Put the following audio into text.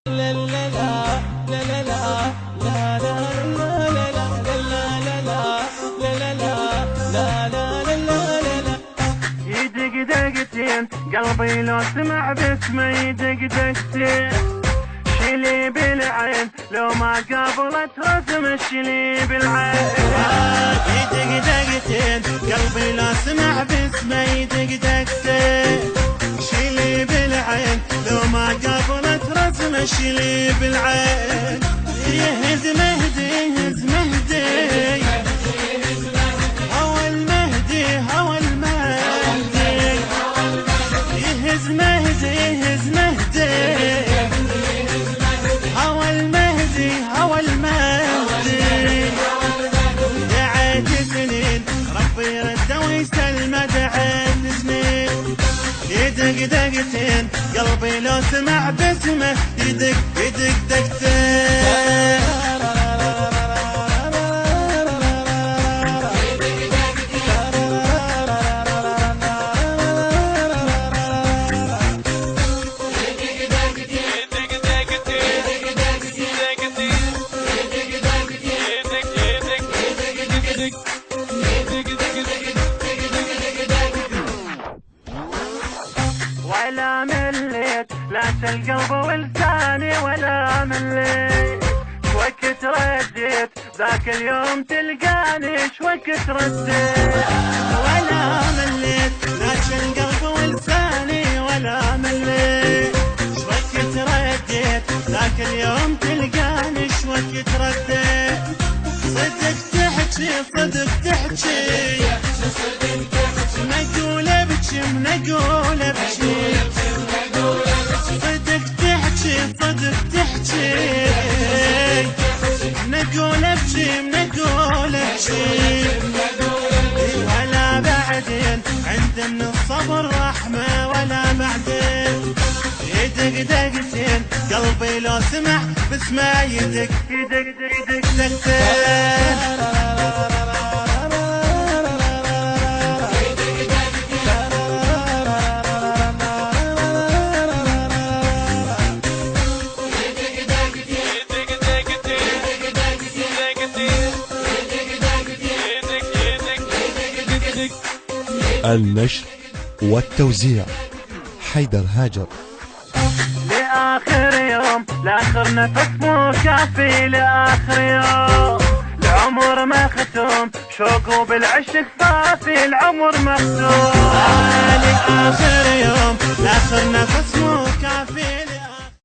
يدق دقتين قلبي لو سمع باسمه يدق دقتين، شيلي بالعين لو ما قابلت رسم شيلي بالعين. يدق دقتين قلبي لو سمع باسمه يدق دقتين، شيلي بالعين لو ما قابلت رسم شيلي بالعين. يهز مهدي يهز مهدي هوى المهدي هوى المهدي، يهز مهدي يهز مهدي هوى المهدي هوى المهدي. دعيت سنين ربي يرده ويسلمه دعيت سنين، يدق دقتين قلبي لو سمع باسمه يدق يدق دقتين. ولا مليت لا القلب ولساني ولا مليت، شوكت رديت ذاك اليوم تلقاني شوكت رديت. ولا مليت لا القلب ولساني ولا مليت، شوكت رديت ذاك اليوم تلقاني شوكت رديت. صدق تحكي صدق تحكي نقول ابكي نقول ابكي، صدق تحكي صدق تحكي نقول ابكي نقول ابكي. ولا بعدين عند من الصبر رحمه ولا بعدين، يدق دقتين قلبي لو سمع باسمه يدق يدق يدق دقتين. النشر والتوزيع حيدر هاجر. لآخر يوم لآخر نفس مو كافي، لآخر يوم العمر مختوم شوق بالعشق صافي العمر مختوم. لآخر يوم لآخر نفس مو كافي.